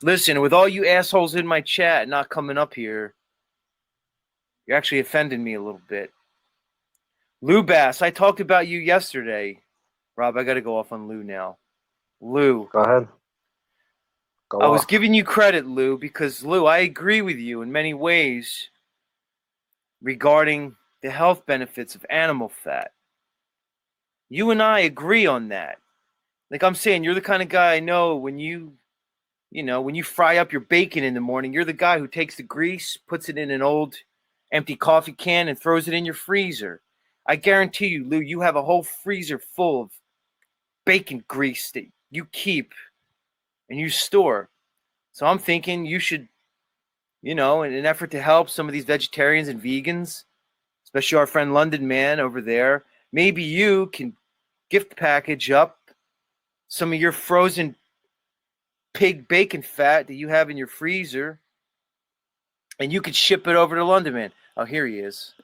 Listen, with all you assholes in my chat not coming up here, you're actually offending me a little bit. Lou Bass, I talked about you yesterday. Rob, I got to go off on Lou now. Lou. Go ahead. Go I was off. giving you credit, Lou, because, Lou, I agree with you in many ways regarding the health benefits of animal fat. You and I agree on that. Like I'm saying, you're the kind of guy I know when you fry up your bacon in the morning, you're the guy who takes the grease, puts it in an old empty coffee can, and throws it in your freezer. I guarantee you, Lou, you have a whole freezer full of bacon grease that you keep and you store. So I'm thinking you should, in an effort to help some of these vegetarians and vegans, especially our friend London Man over there, maybe you can gift package up some of your frozen pig bacon fat that you have in your freezer, and you could ship it over to London Man. Oh, here he is.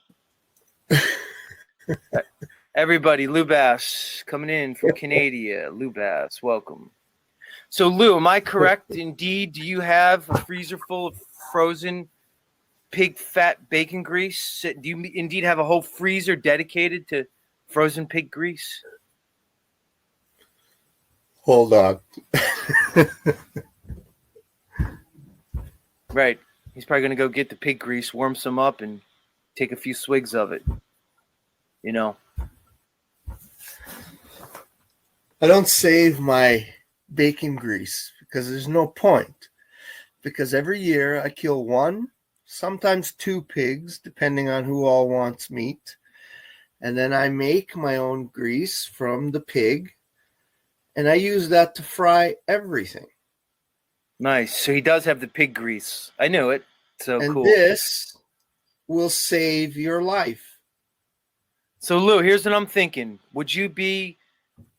Everybody, Lou Bass coming in from Canada. Lou Bass, welcome. So, Lou, am I correct? Indeed, do you have a freezer full of frozen pig fat bacon grease? Do you indeed have a whole freezer dedicated to frozen pig grease? Hold on. Right. He's probably going to go get the pig grease, warm some up, and take a few swigs of it. I don't save my bacon grease because there's no point. Because every year I kill one, sometimes two pigs, depending on who all wants meat. And then I make my own grease from the pig, and I use that to fry everything. Nice. So he does have the pig grease. I knew it. So and cool. This will save your life. So, Lou, here's what I'm thinking. Would you be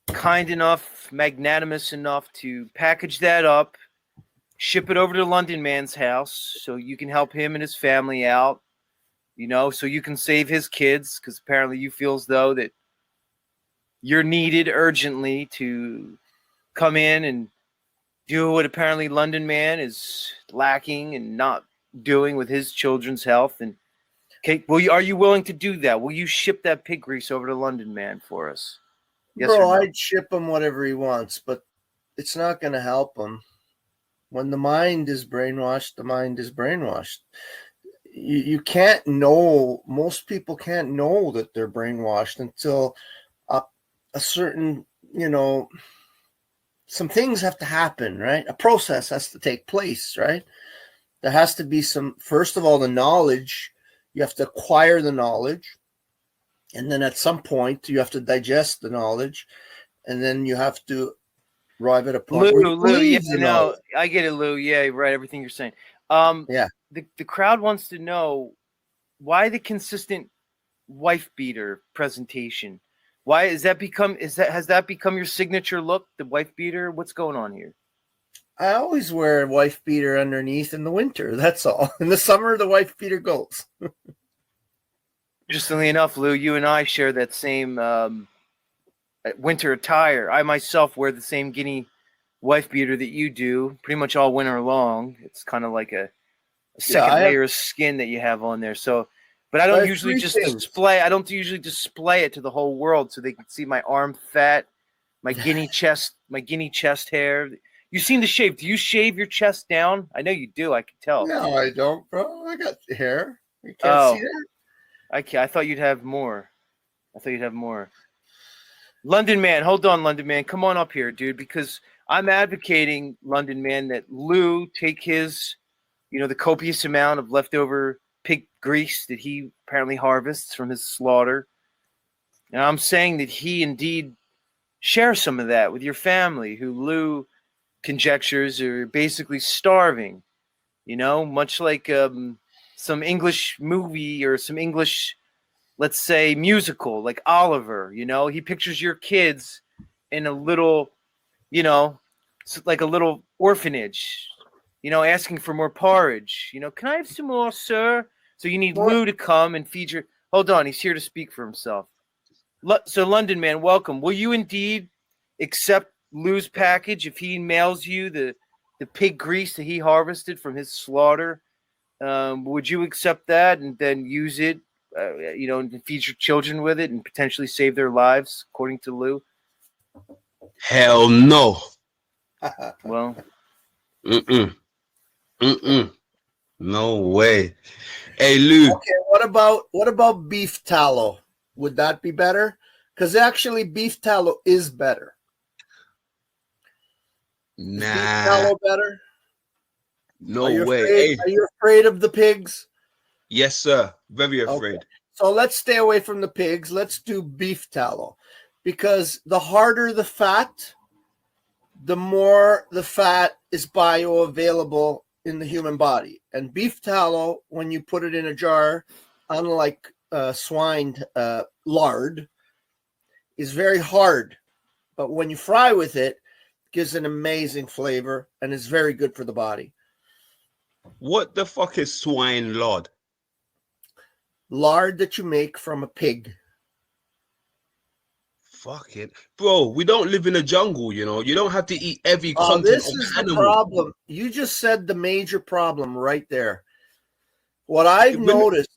kind enough, magnanimous enough to package that up, ship it over to London Man's house so you can help him and his family out, so you can save his kids, because apparently you feel as though that you're needed urgently to come in and do what apparently London Man is lacking and not doing with his children's health. And are you willing to do that? Will you ship that pig grease over to London Man for us? Yes, bro, or no? I'd ship him whatever he wants, but it's not going to help him. When the mind is brainwashed, the mind is brainwashed. You can't know, most people can't know that they're brainwashed until a certain, some things have to happen, right? A process has to take place, right? There has to be first of all, the knowledge. You have to acquire the knowledge. And then at some point, you have to digest the knowledge. And then you have to arrive at a point where you believe the knowledge. I get it, Lou. Yeah, right. Everything you're saying. Yeah. The crowd wants to know why the consistent wife beater presentation. Why has that become your signature look, the wife beater? What's going on here? I always wear a wife beater underneath in the winter. That's all. In the summer, the wife beater goes. Interestingly enough, Lou, you and I share that same winter attire. I myself wear the same Guinea wife beater that you do pretty much all winter long. It's kind of like a second layer of skin that you have on there. So, but I don't usually display it to the whole world so they can see my arm fat, my Guinea chest hair. You seem to shave. Do you shave your chest down? I know you do. I can tell. No, I don't, bro. I got hair. You can't see that. I thought you'd have more. London Man, hold on, London Man. Come on up here, dude, because I'm advocating, London Man, that Lou take his, the copious amount of leftover pig grease that he apparently harvests from his slaughter. And I'm saying that he indeed share some of that with your family, who Lou conjectures are basically starving, much like some English movie or some English, let's say, musical like Oliver. He pictures your kids in a little, like a little orphanage, asking for more porridge. Can I have some more, sir? So you need Lou to come and feed your. Hold on, he's here to speak for himself. So London Man, welcome. Will you indeed accept Lou's package if he mails you the the pig grease that he harvested from his slaughter, would you accept that and then use it, and feed your children with it and potentially save their lives, according to Lou? Hell no. Well, No way. Hey, Lou. Okay, what about beef tallow? Would that be better? Because actually, beef tallow is better. Is beef Nah. tallow better? No way. Hey. Are you afraid of the pigs? Yes, sir. Very afraid. Okay. So let's stay away from the pigs. Let's do beef tallow, because the harder the fat, the more the fat is bioavailable in the human body. And beef tallow, when you put it in a jar, unlike swine lard, is very hard. But when you fry with it, it gives an amazing flavor and is very good for the body. What the fuck is swine lard? Lard that you make from a pig. Fuck it. Bro, we don't live in a jungle, you know. You don't have to eat every Oh, content this of is the animal. the problem. You just said the major problem right there. What I've noticed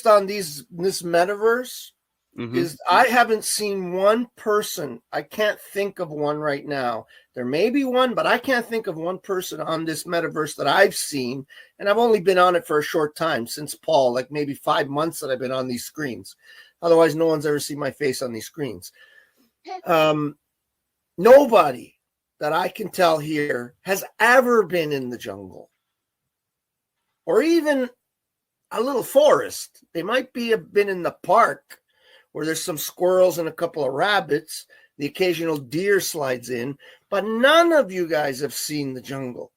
on this metaverse is I haven't seen one person. I can't think of one right now. There may be one, but I can't think of one person on this metaverse that I've seen. And I've only been on it for a short time, since Paul, like maybe 5 months that I've been on these screens. Otherwise, no one's ever seen my face on these screens. Nobody that I can tell here has ever been in the jungle or even a little forest. They might have been in the park where there's some squirrels and a couple of rabbits. The occasional deer slides in, but none of you guys have seen the jungle,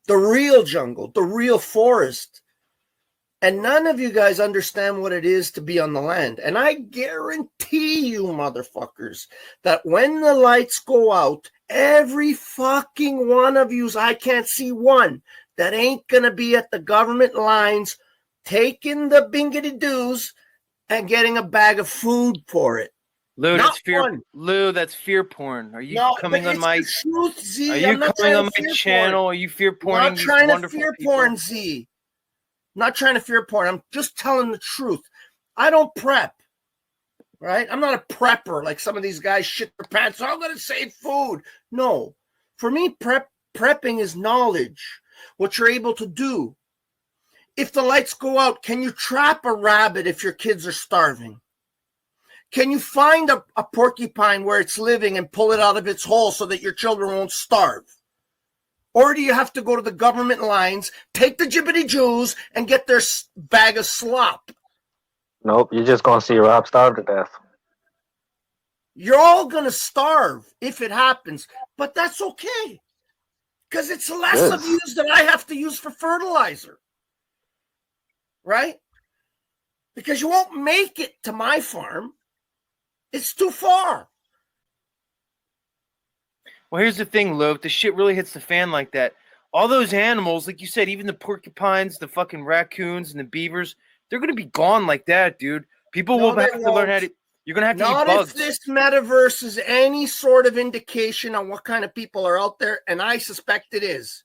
the real forest. And none of you guys understand what it is to be on the land. And I guarantee you, motherfuckers, that when the lights go out, every fucking one of yous, I can't see one that ain't going to be at the government lines taking the bingity-doos and getting a bag of food for it. Lou, that's fear porn. Are you coming on my truth, Z? Are you coming on my channel? Are you fear porning? I'm not trying to fear porn, Z. I'm not trying to fear porn. I'm just telling the truth. I don't prep, right? I'm not a prepper like some of these guys shit their pants. I'm going to save food. No. For me, prepping is knowledge, what you're able to do. If the lights go out, can you trap a rabbit if your kids are starving? Can you find a porcupine where it's living and pull it out of its hole so that your children won't starve? Or do you have to go to the government lines, take the jibbity Jews, and get their bag of slop? Nope, you're just going to see Rob starve to death. You're all going to starve if it happens, but that's okay. Because it's less of use that I have to use for fertilizer. Right? Because you won't make it to my farm. It's too far. Well, here's the thing, Lou. If the shit really hits the fan like that, all those animals, like you said, even the porcupines, the fucking raccoons, and the beavers, they're going to be gone like that, dude. People will have to learn how to... You're going to have to eat bugs. Not if this metaverse is any sort of indication on what kind of people are out there, and I suspect it is.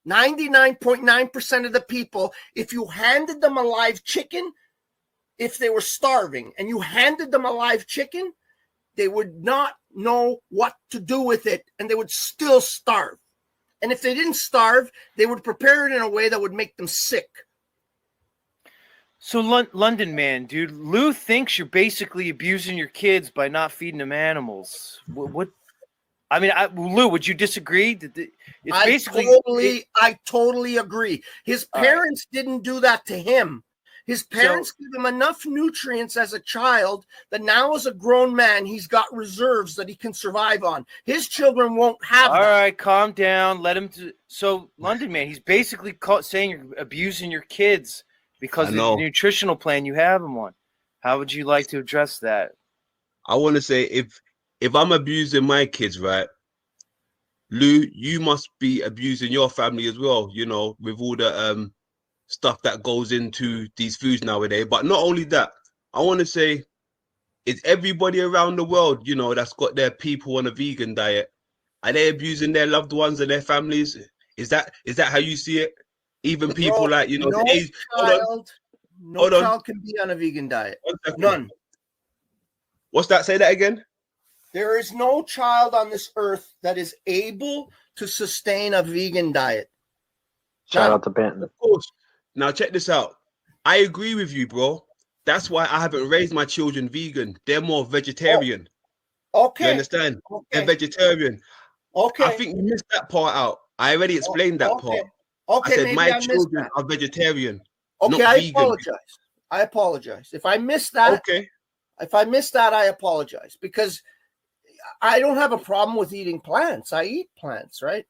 99.9% of the people, if you handed them a live chicken, if they were starving, and you handed them a live chicken, they would not know what to do with it, and they would still starve. And if they didn't starve, they would prepare it in a way that would make them sick. So, London man, dude, Lou thinks you're basically abusing your kids by not feeding them animals. What? I mean, Lou, would you disagree? I totally agree. His parents didn't do that to him. His parents give him enough nutrients as a child that now as a grown man, he's got reserves that he can survive on. His children won't have that. All right, calm down. Let him... So, London man, he's basically saying you're abusing your kids because of the nutritional plan you have them on. How would you like to address that? I want to say, if I'm abusing my kids, right, Lou, you must be abusing your family as well, you know, with all the stuff that goes into these foods nowadays. But not only that, I want to say, it's everybody around the world, you know, that's got their people on a vegan diet, Are they abusing their loved ones and their families? Is that how you see it? Even people Bro, like, you know, no the age. no Hold on. child can be on a vegan diet. 1 second. None. What's that? Say that again. There is no child on this earth that is able to sustain a vegan diet. Shout None. out to Benton. Of course. Now check this out. I agree with you, bro. That's why I haven't raised my children vegan. They're more vegetarian. Okay. You understand? They're Okay. vegetarian. Okay. I think you missed that part out. I already explained that part. Okay. I said Maybe my I missed children that. are vegetarian, Okay, not I vegan. apologize. I apologize. If I missed that, Okay. I apologize, because I don't have a problem with eating plants. I eat plants, right?